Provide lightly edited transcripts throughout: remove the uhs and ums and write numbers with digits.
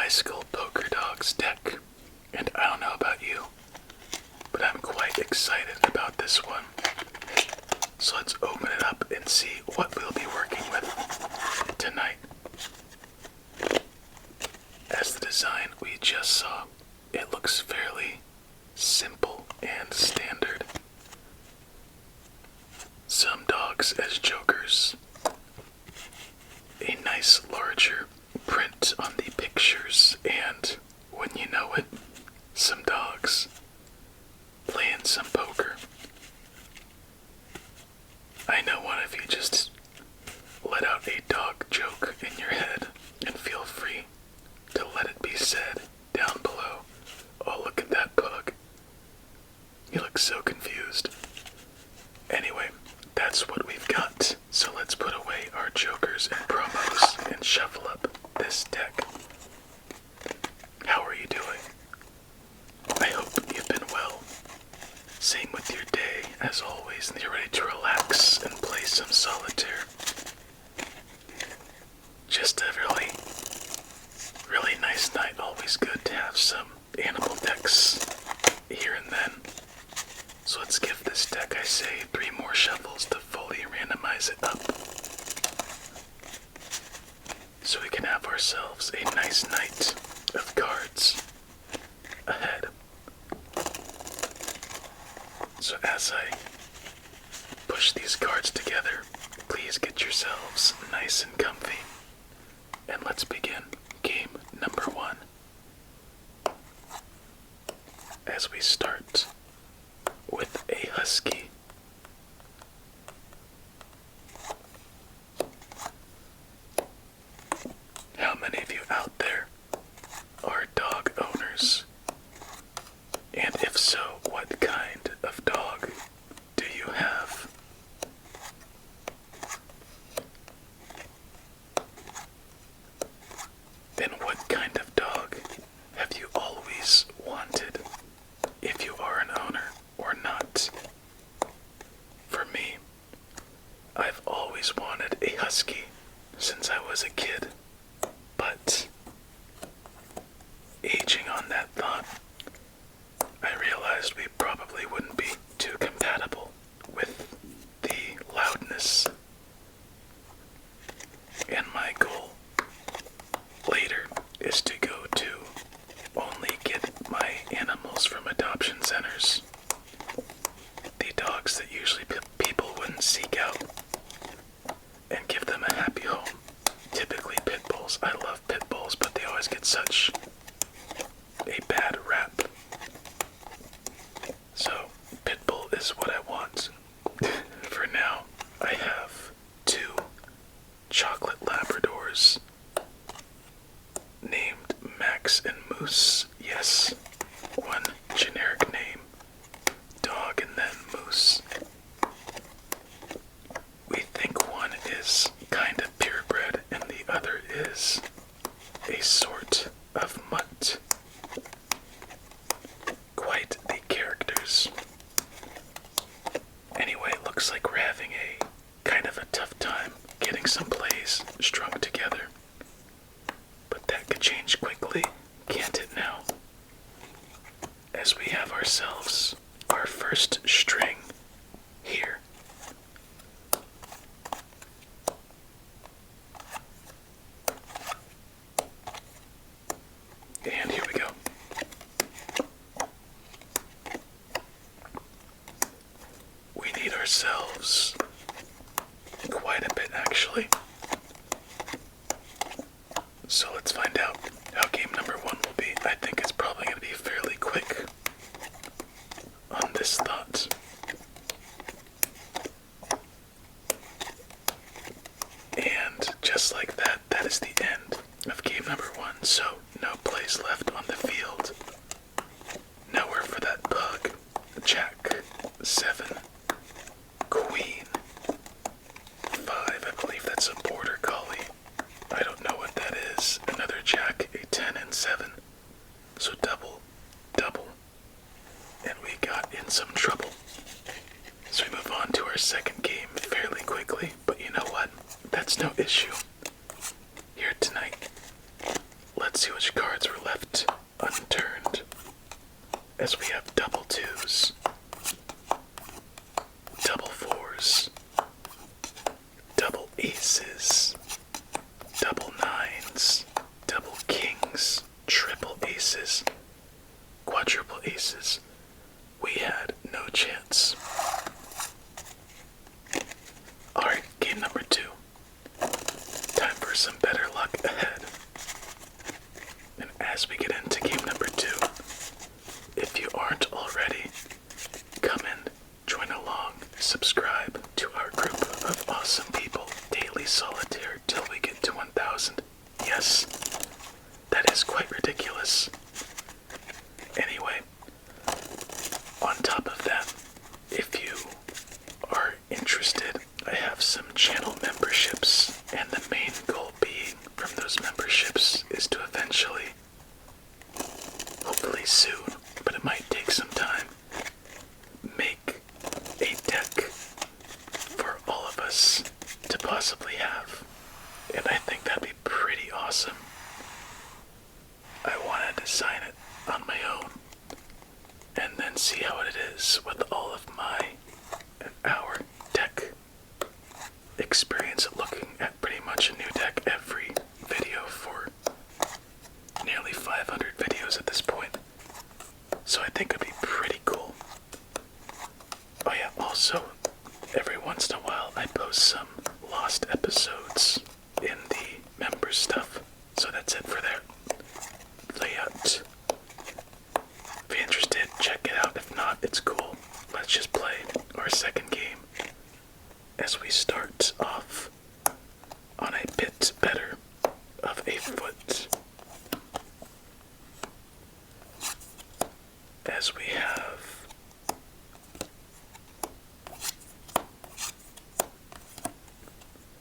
bicycle poker dogs deck, and I don't know about you, but I'm quite excited about this one. So let's open it up and see what we'll be working with tonight. As the design we just saw, it looks fairly simple and standard. Some dogs as jokers, a nice larger print on the pictures, and wouldn't you know it, some dogs playing some poker. I know one of you just let out a dog joke in your head, and feel free to let it be said down below. Oh, look at that pug. He looks so confused. Anyway, that's what we've got. So let's put away our jokers and promos and shuffle up this deck. How are you doing? I hope you've been well. Same with your day, as always, and you're ready to relax and play some solitaire. Just a really nice night. Always good to have some animal decks here and then. So let's give this deck, I say, 3 more shuffles to fully randomize it up, so we can have ourselves a nice night of cards ahead. So as I push these cards together, please get yourselves nice and comfy, and let's begin game number 1. As we start with a husky. How many of you out there are dog owners? And if so, what kind of dog do you have? Then what kind of dog have you always wanted, if you are an owner or not? For me, I've always wanted a husky since I was a kid, but aging on that thought, I realized we probably wouldn't be too compatible with the loudness. And my goal later is to go to only get my animals from adoption centers. The dogs that usually people wouldn't seek out, and give them a happy home. Typically pit bulls. I love pit bulls, but they always get such a bad rap. So, pit bull is what I want. For now, I have 2 chocolate Labradors named Max and Moose. Yes, one generic name, dog and then Moose. We think one is kind of purebred and the other is a sort of mutt. Quite the characters. Anyway, it looks like we're having a kind of a tough time getting some plays strung together. But that could change quickly, can't it now? As we have ourselves our first string here. And here we go. We need ourselves quite a bit, actually. So let's find out how game number 1 will be. I think it's probably going to be fairly quick on this thought. And just like that, that is the end of game number 1. So no plays left on the field. Nowhere for that pug. Jack, 7, Queen, 5, I believe that's a border collie. I don't know what that is. Another jack, a 10 and 7. So double, and we got in some trouble. So we move on to our second game fairly quickly, but you know what? That's no issue. Here tonight, let's see which cards were left unturned, as we have double twos, double fours, double aces, double nines, double kings, triple aces, quadruple aces. We had no chance. Alright, game number 2. Time for some better luck ahead. And as we get into game number 2, if you aren't already, come in, join along, subscribe to our group of awesome people, Daily Solitaire, till we get to 1,000. Yes, that is quite ridiculous. Anyway, on top of that, if you are interested, I have some channel memberships, and the main goal being from those memberships is to eventually, hopefully soon, but it might take some time, make a deck for all of us to possibly have. And I think that'd be pretty awesome. I want to design it on my own and then see how it is with all of my and our deck experience, looking at pretty much a new deck every video for nearly 500 videos at this point. So I think it'd be pretty cool. Oh yeah, also, every once in a while I post some lost episodes in the member stuff. So that's it for their layout. If you're interested, check it out. If not, it's cool. Let's just play our second game as we start off on a bit better of a foot. As we have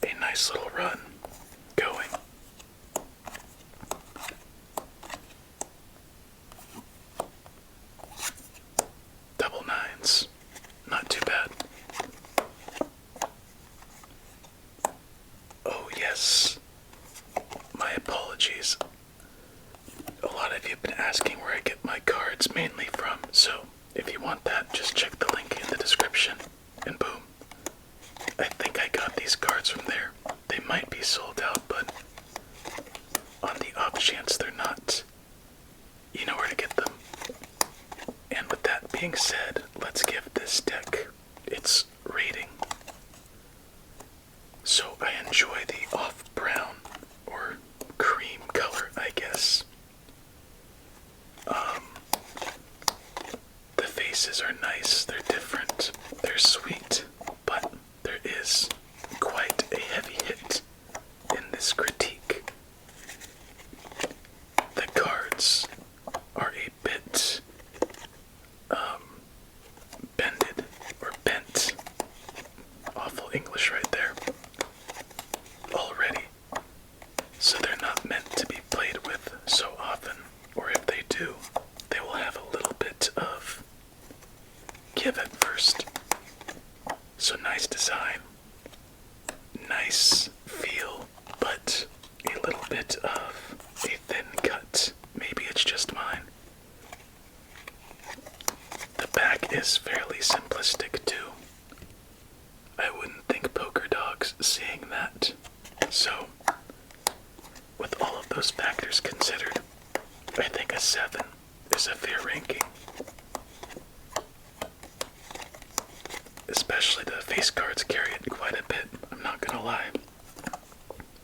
a nice little run going. Double nines, not too bad. Oh yes, my apologies. A lot of you have been asking where I get my cards mainly from, so if you want that, just check the link in the description, and boom. I think I got these cards from there. They might be sold out, but on the off chance they're not, you know where to get them. And with that being said, let's give this deck its rating. So I enjoy the off-brown or cream color, I guess. The faces are nice, they're different, they're sweet, but there is quite a heavy hit in this critique. The cards are a bit bended or bent. Awful English right there. Already. So they're not meant to be played with so often, or if they do, they will have a little bit of give at first. So nice design, nice feel, but a little bit of a thin cut. Maybe it's just mine. The back is fairly simplistic too. I wouldn't think poker dogs seeing that. So, with all of those factors considered, I think a 7 is a fair ranking. Especially the face cards carry it quite a bit, I'm not gonna lie.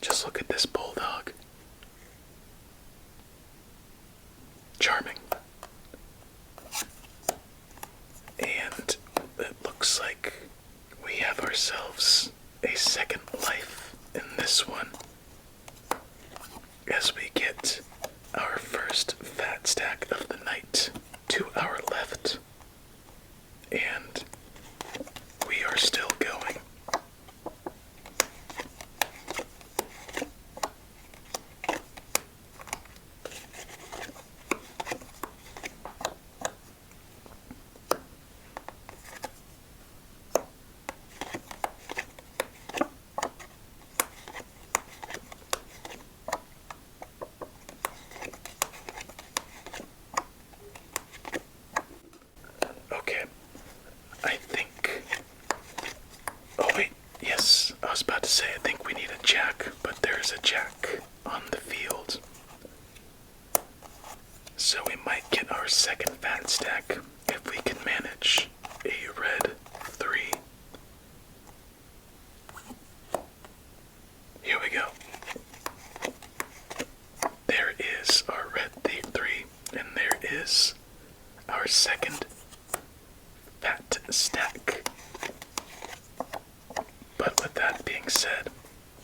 Just look at this bulldog. Charming. And it looks like we have ourselves a second life in this one, as we get our first fat stack of the night to our left, and we are still going. our second fat stack if we can manage a red 3. Here we go. There is our red 3, and there is our second fat stack. But with that being said,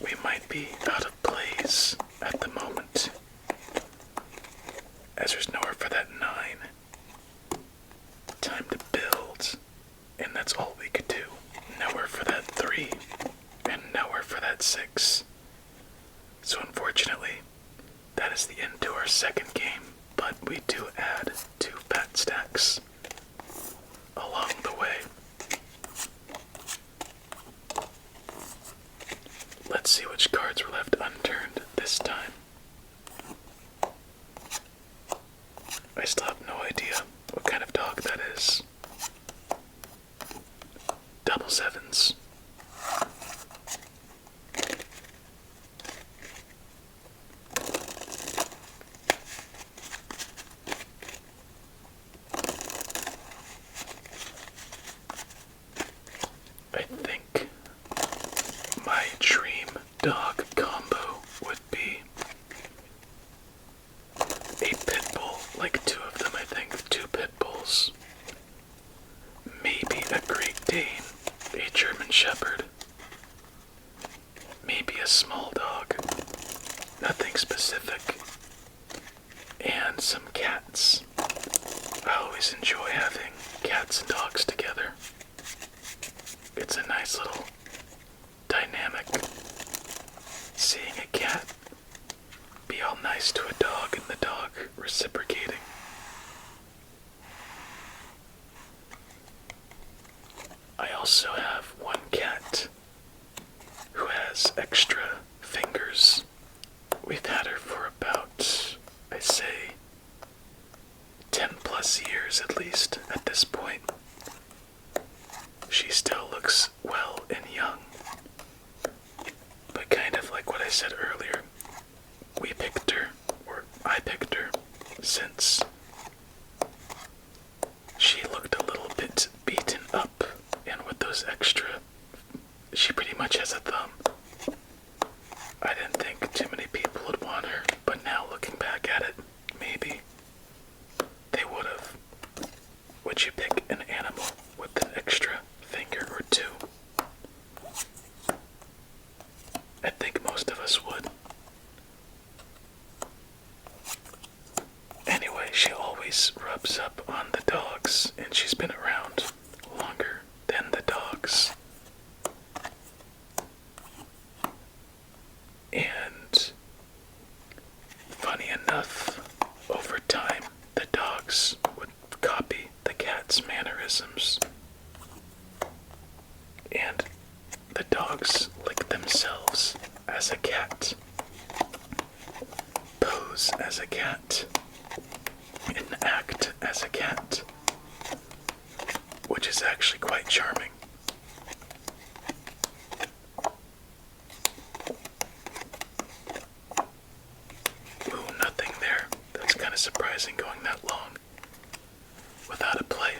we might be out of plays at the moment, as there's nowhere for that 9. Time to build, and that's all we could do. Nowhere for that 3, and nowhere for that 6. So unfortunately, that is the end to our second game, but we do add 2 fat stacks along the way. Let's see which cards were left unturned this time. I still have no idea what kind of dog that is. Double 7s. I think my dream dog combo would be a pit bull, like 2 of them, I think, 2 pit bulls. Maybe a Great Dane, a German Shepherd, maybe a small dog, nothing specific, and some cats. I always enjoy having cats and dogs together. It's a nice little dynamic. Seeing a cat be all nice to a dog and the dog reciprocating. I also have one cat who has extra fingers. We've had her for about, I say, 10 plus years at least at this point. She still looks well and young. But kind of like what I said earlier, we picked her, or I picked her, since she looked a little bit beaten up, and with those extra, she pretty much has a thumb. I didn't think too many people would want her, but now looking back at it, maybe they would have. Would you pick an animal with an extra finger or 2? I think most of us would. Anyway, she always rubs up on the dogs, and she's been around longer than the dogs. And funny enough, over time, the dogs would copy the cat's mannerisms. And the dogs lick themselves as a cat, pose as a cat, and act as a cat, which is actually quite charming. Ooh, nothing there. That's kind of surprising going that long without a play.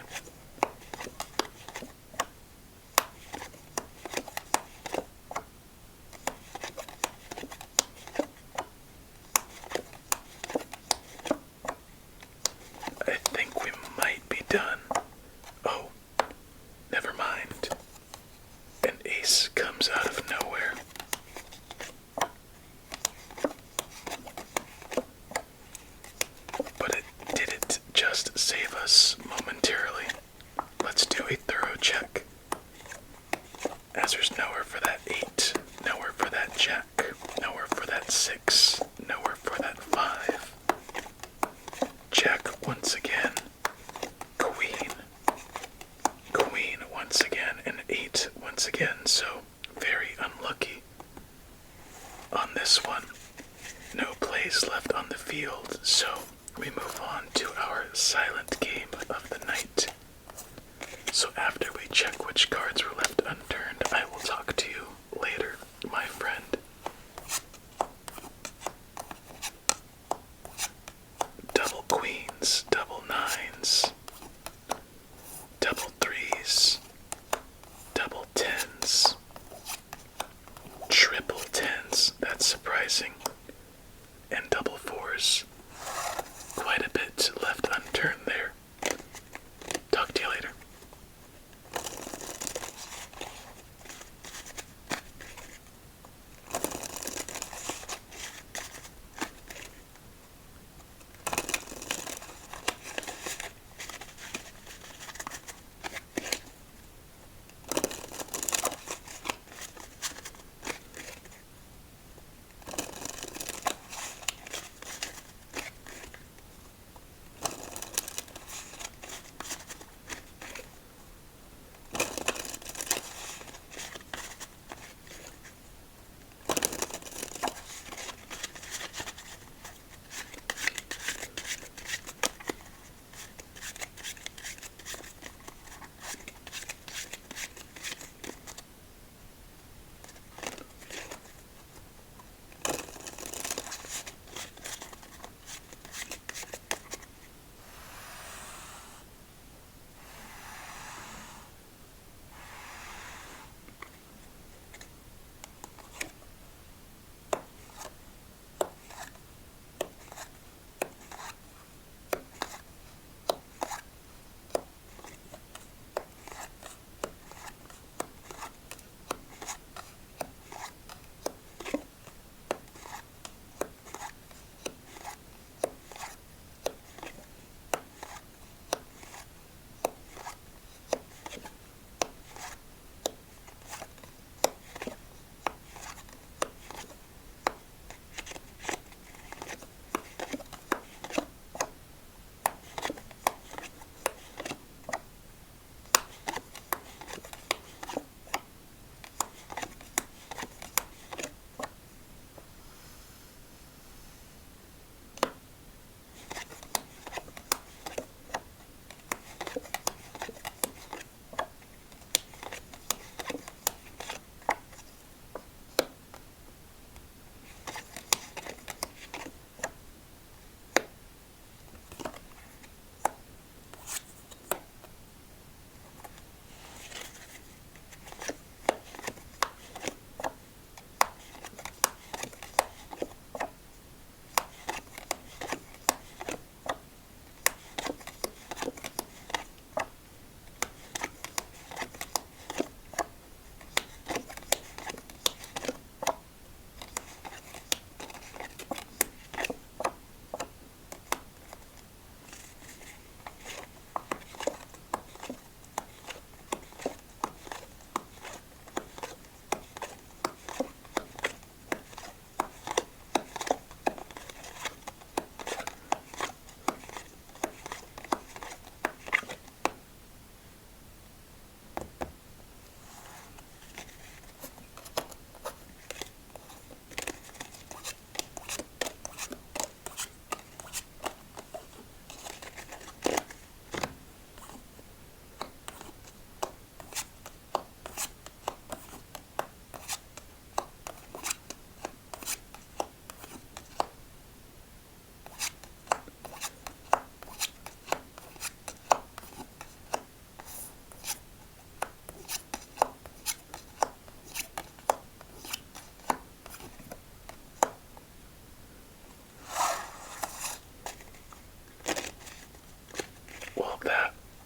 I think we might be done. Oh, never mind. An ace comes out of nowhere. But it didn't just save us momentarily. Let's do a thorough check. As there's nowhere for that 8, nowhere for that jack, nowhere for that 6, nowhere for that 5. Jack once again, queen, queen once again, and 8 once again, so very unlucky on this one. No plays left on the field, so we move on to our silent game of the night. So after we check which cards were left unturned, I will talk to you later, my friend. Double queens, double 9, was quite a bit left unturned there. Talk to you later.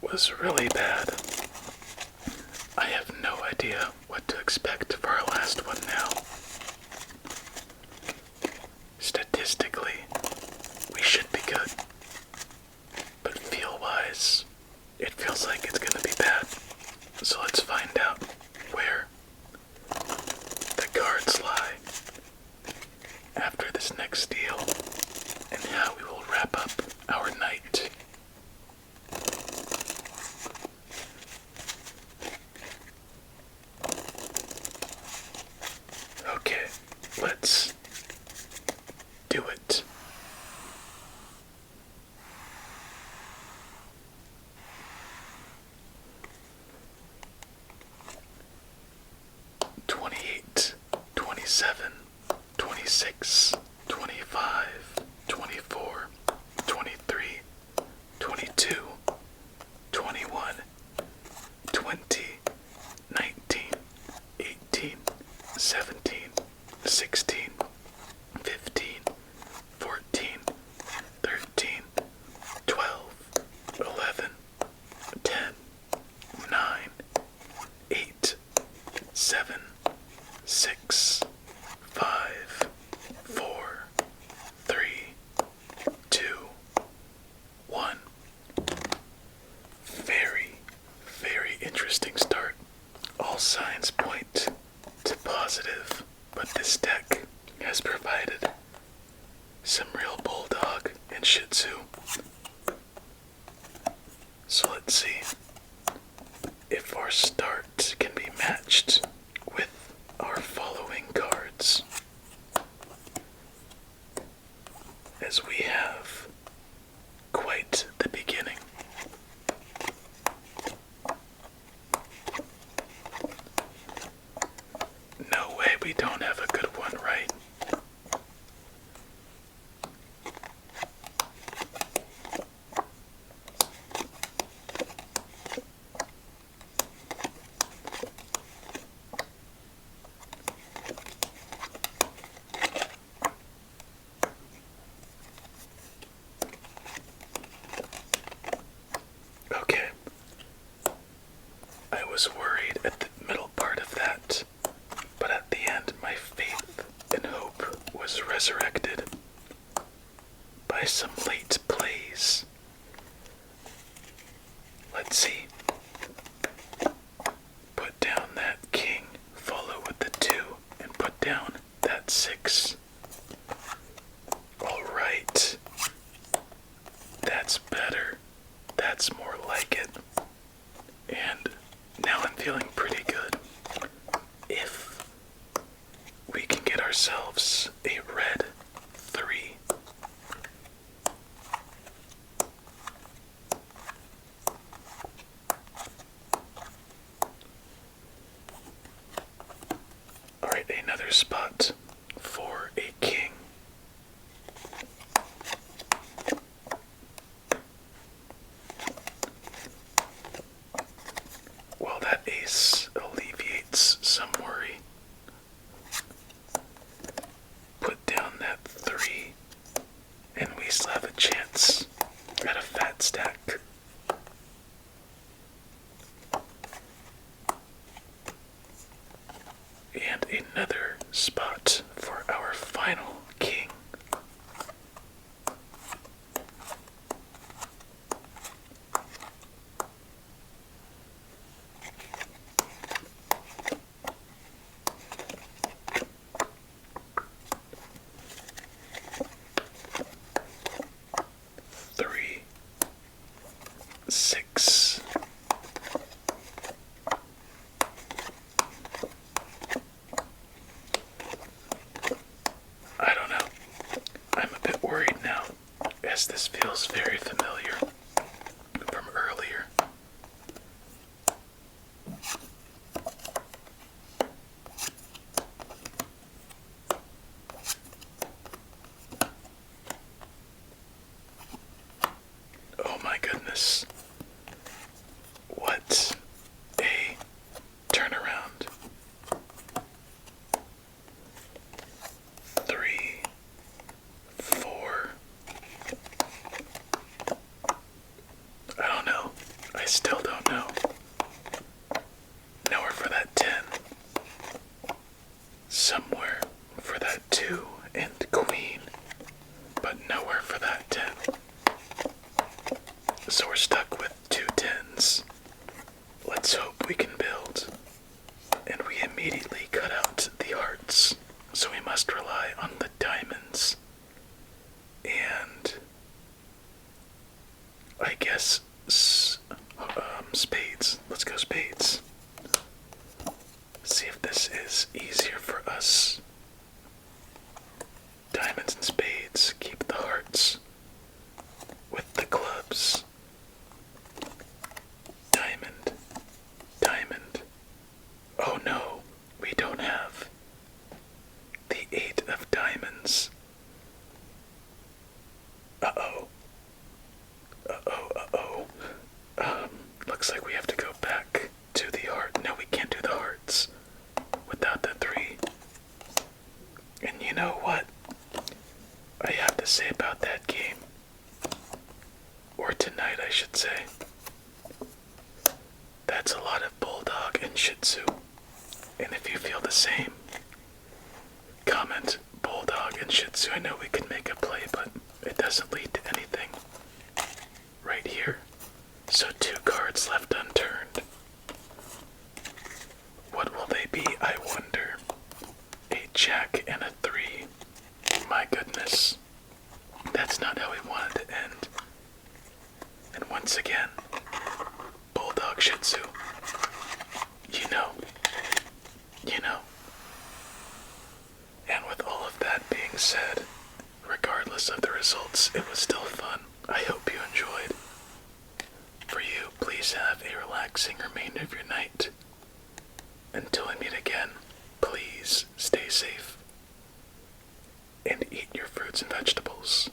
Was really bad. I have no idea what to expect for our last one now. Statistically, we should be good. But feel-wise, it feels like it's gonna be bad. So let's find out where the cards lie after this next deal and how we will wrap up our night. Okay, let's do it. real bulldog and Shih Tzu. So let's see if our start can be matched with our following cards, as we have quite the beginning. No way we don't have a good one, right? Okay. I was worried at the middle part of that, but at the end my faith and hope was resurrected by some late plays. Let's see. Put down that king, follow with the 2, and put down that 6. Alright. That's better. That's more like it. And now I'm feeling pretty good. If we can get ourselves a red 3. Alright, another spot for a king. Well, that ace alleviates some worry. Put down that 3, and we still have a chance at a fat stack. And another spot for our final king. Three, 6. I don't know. I'm a bit worried now, as this feels very familiar from earlier. Oh my goodness. What a turnaround. 3, 4. I don't know. I still don't know. Nowhere for that 10. Somewhere for that 2 and queen, but nowhere for that 10. So we're stuck with 2 10s. Let's hope we can build. And we immediately cut out the hearts, so we must rely on the diamonds. And I guess spades. Let's go spades. See if this is easier for us. Diamonds and spades. Keep the hearts. With the clubs. Diamond. Diamond. Oh no, we don't have the 8 of diamonds. Uh-oh. Uh-oh, uh-oh. Looks like we have to go back to the heart. No, we can't do the hearts without the 3. And you know what I have to say about that game? Or tonight, I should say. That's a lot of bulldog and Shih Tzu. And if you feel the same, comment bulldog and Shih Tzu. I know we can make a play, but it doesn't lead to anything. Right here. So 2 cards left unturned. What will they be, I wonder? A jack and a 3. My goodness. that's not how we wanted to end. And once again, Bulldog Shih Tzu, you know. And with all of that being said, regardless of the results, it was still fun. I hope you enjoyed. For you, please have a relaxing remainder of your night. Until I meet again, please stay safe and eat your fruits and vegetables.